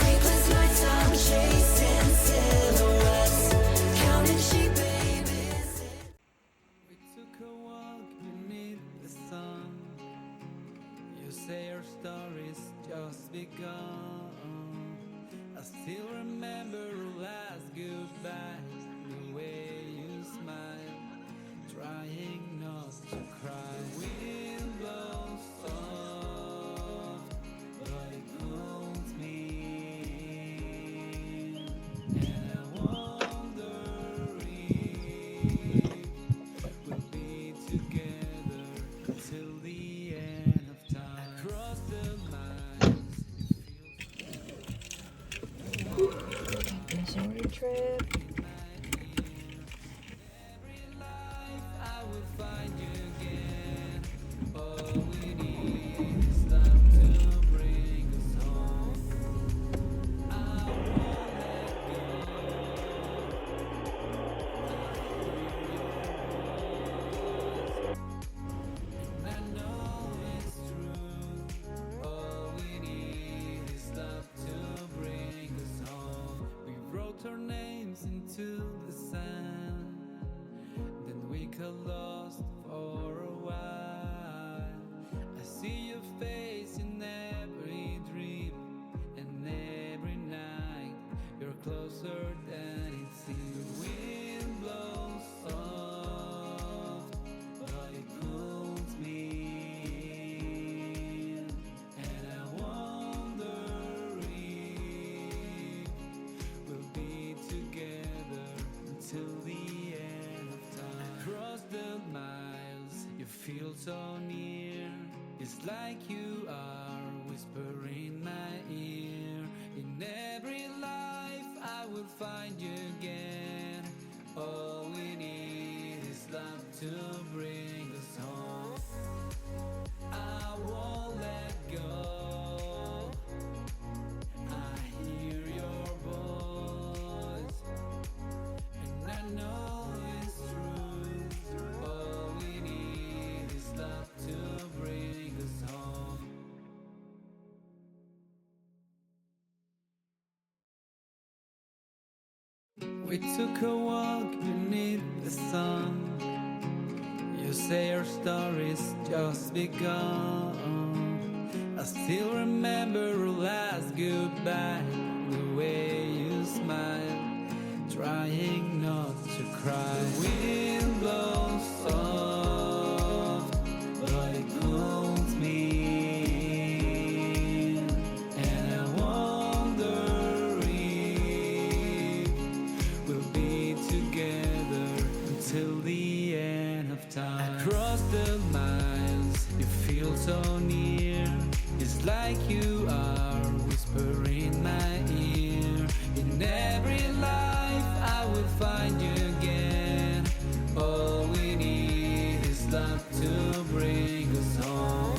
Sleepless nights I'm chasing silhouettes, counting sheep babies. We took a walk beneath the sun. You say our story's just begun. I still remember our last goodbye, the way you smile, trying not to cry. Wind blows soft, but it pulls me in. And I wonder if we'll be together till the end of time. Across the miles, Missouri trip. every life I will find you again. All we need is love to bring us home. I won't let go. I know it's true. All we need is love to bring us home. We wrote our names into the sand, then we got lost for a while. I see your face in every dream and every night. You're closer than it seems. Wind blows soft, but it pulls me in. And I wonder if we'll be together until the end of time. Across the miles, you feel so near. It's like you are whispering my ear. In every life, I will find you again. All we need is love to bring us home. I won't let go. I hear your voice, and I know it's true. All we need is love to bring us home. We took a walk beneath the sun. You say our story's just begun. I still remember our last goodbye, the way you smile, trying not to cry. Wind blows soft, but it pulls me in. And I wonder if we'll be together until the end of time. Across the miles, you feel so near. It's like you are whispering my ear. In every life, I will find you again. All we need is love to bring us home.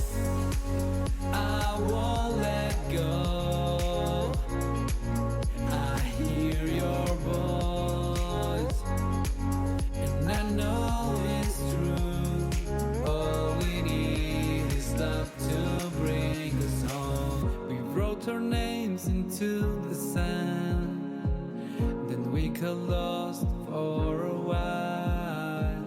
I won't let go. I hear your voice, and I know it's true. All we need is love to bring us home. We wrote our names into the sand, then we got lost for a while.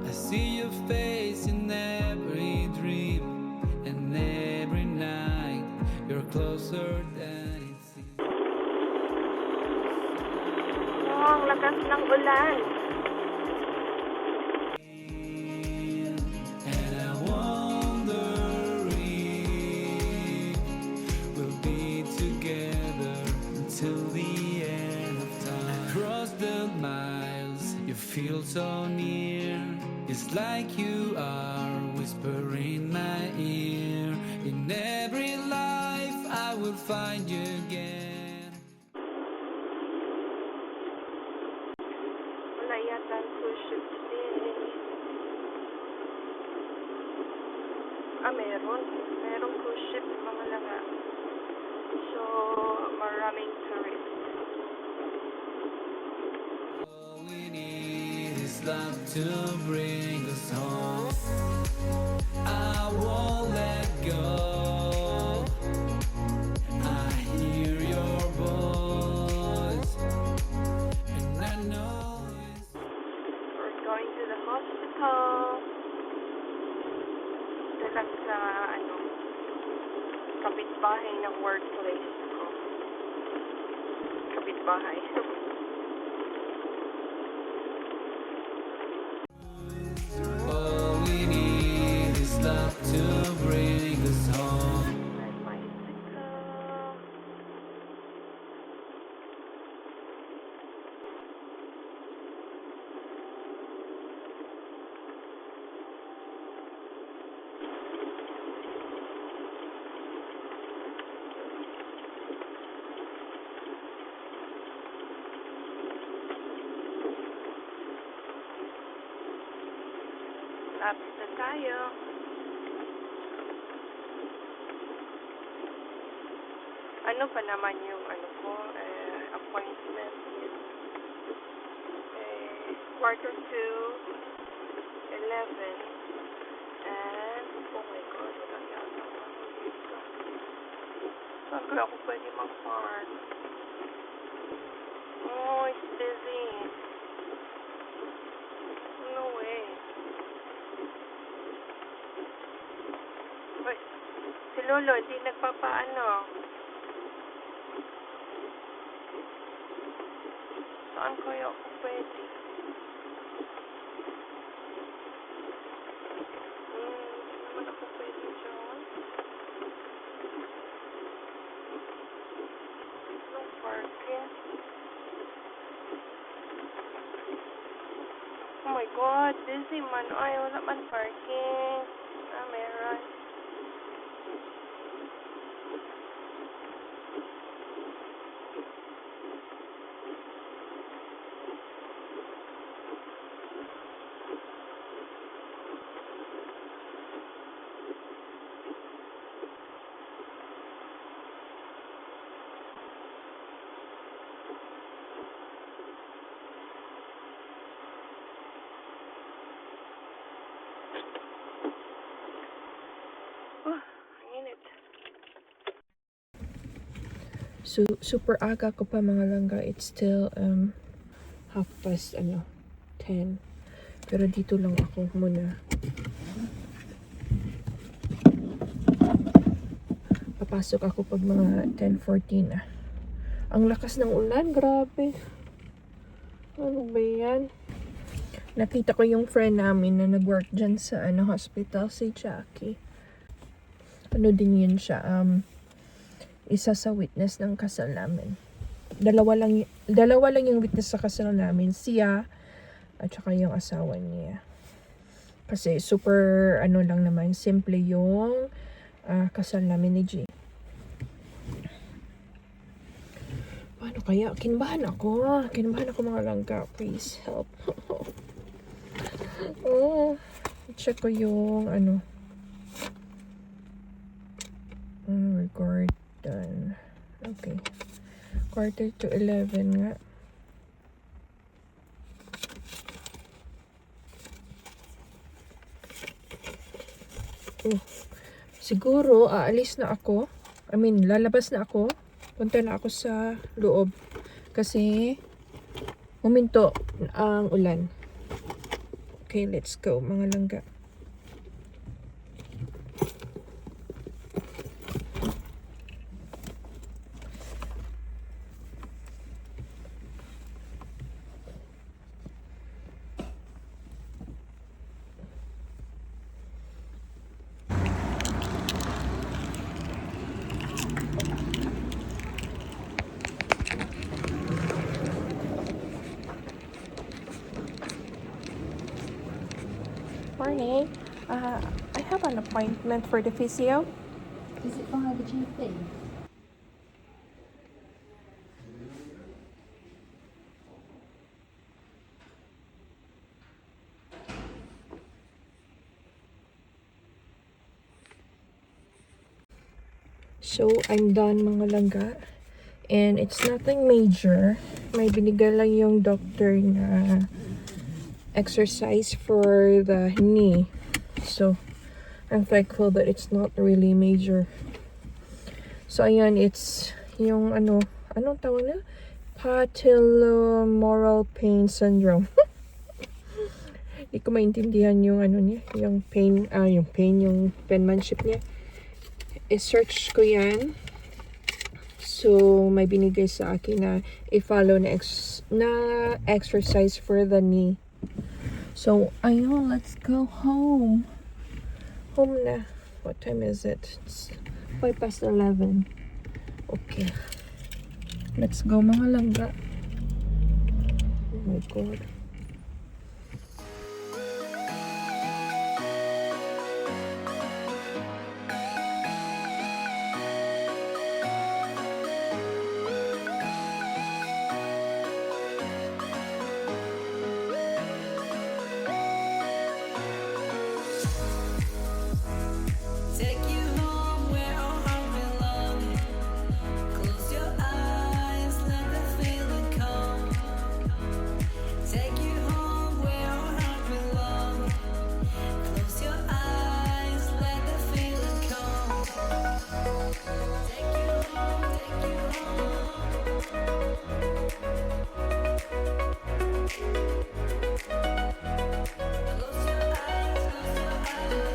I see your face in every dream and every night. You're closer than it seems. Oh, ang lakas ng ulan. And I wonder if we'll be together until the end of time. Across the miles, you feel so near. It's like you are whispering my ear. In every life, I will find you again. Wala yata ang cruiseship din. Meron. Merong cruise ship, mga langa. So, maraming tourists. All we need is love to bring us home. I won't let go. I sa kapitbahay ng workplace ko. Kapitbahay. All we need is love to bring us home. My bicycle. Lapit na tayo. Ano pa naman yung appointment? Quarter to 11. And, oh my God, wala yata ako dito. Saan kaya ako pwede mag-park? Oh, it's busy. No way. Wait, si Lolo, hindi nagpapaano. Saan kaya ako pwede? Hindi naman ako pwede dyan. No parking. Oh my God, busy man. Ay, wala man parking. Meron. So, super aga ko pa mga langga. It's still 10:30. Pero dito lang ako muna. Papasok ako pag mga 10:14 na. Ang lakas ng ulan, grabe. Ano ba yan? Nakita ko yung friend namin na nag-work dyan sa hospital, si Jackie. Ano din yun siya, isa sa witness ng kasal namin. Dalawa lang yung witness sa kasal namin, siya at saka yung asawa niya. Kasi super lang naman, simple yung kasal namin ni G. Paano kaya? Kinabahan ako mga langga. Please help. Oh, check ko yung record done. Okay. Quarter to 11 nga. Siguro, aalis na ako. Lalabas na ako. Punta na ako sa loob. Kasi, huminto ang ulan. Okay, let's go, mga langga. Morning. I have an appointment for the physio. Is it via the GP? So, I'm done mga langga. And it's nothing major. May binigay lang yung doctor na exercise for the knee. So, I'm thankful that it's not really major. So, ayan, it's yung anong tawag na? Patellomoral pain syndrome. Hindi ko maintindihan yung ano niya, yung yung penmanship niya. I-search ko yan. So, may binigay sa akin na i-follow na exercise for the knee. So, ayun, let's go home. Home na. What time is it? It's 11:05. Okay. Let's go, mga langga. Oh my God. Take you home where our heart belong. Close your eyes, let the feeling come. Take you home where our heart belong. Close your eyes, let the feeling come. Take you home, take you home. Close your eyes, close your eyes.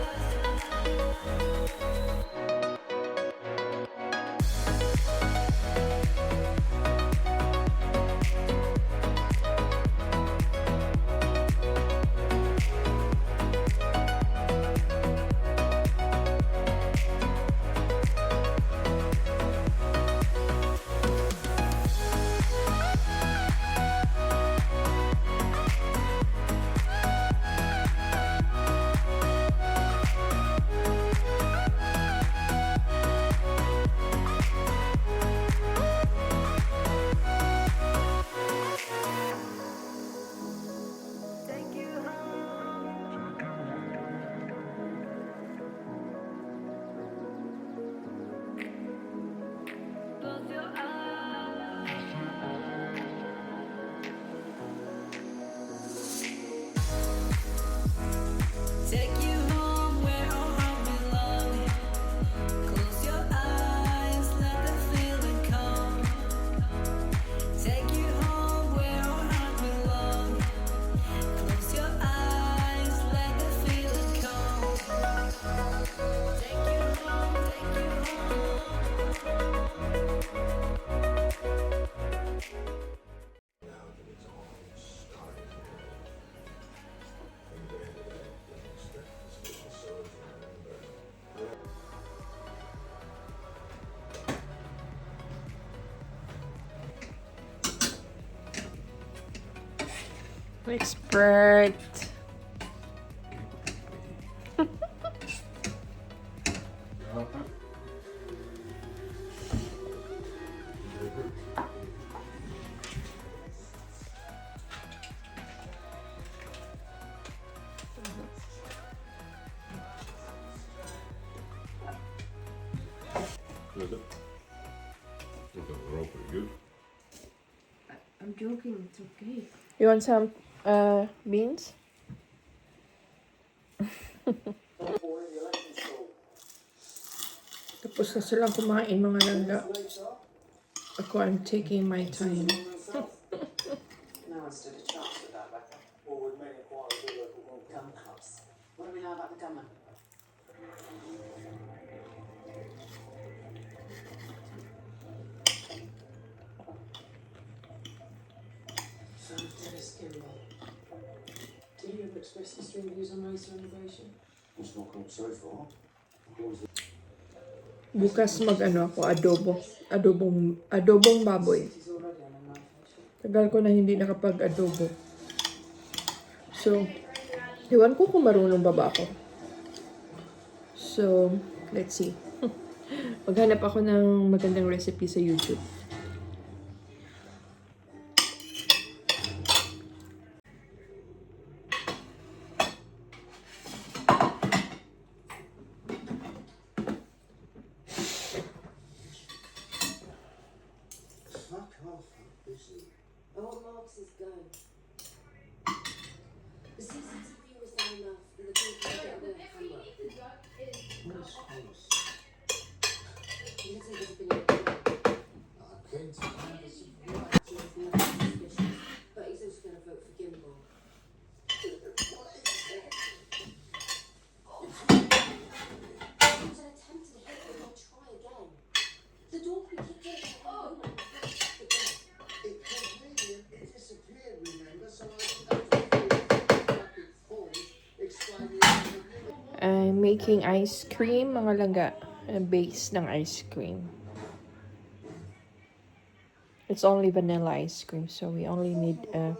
Take you home. Close your eyes. Take you home where our heart belong. Close your eyes, let the feeling come. Take you home where our heart belong. Close your eyes, let the feeling come. Take you home, take you home. Expert. Is it? I think they're all pretty good. I'm joking, it's okay. You want some beans? Tapos na silang kumain, mga langga. Ako, I'm taking my time. No one stood a chance with that weapon. Well, we've made it quite a good local Gun clubs. What do we know about the gunman? Son of Dennis Kimball. Did you ever express the strong views on race or immigration? It's not gone so far. Bukas ako, adobong baboy. He's already on a knife mission. Tagal ko na hindi nakapag-adobo. So, iwan ko kung marunong ba ako. So, let's see. Maghanap ako ng magandang recipe sa YouTube. Fuck off, busy. I want Marx's gun. The CCTV was done enough and the people get the camera. Where's Hollis? You can say there's been a Kent. but he's also going to vote for Gimbal. making ice cream, mga langga. A base ng ice cream. It's only vanilla ice cream, so we only need a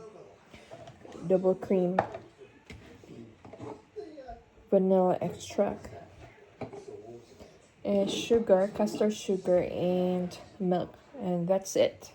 double cream vanilla extract, and sugar, custard sugar, and milk, and that's it.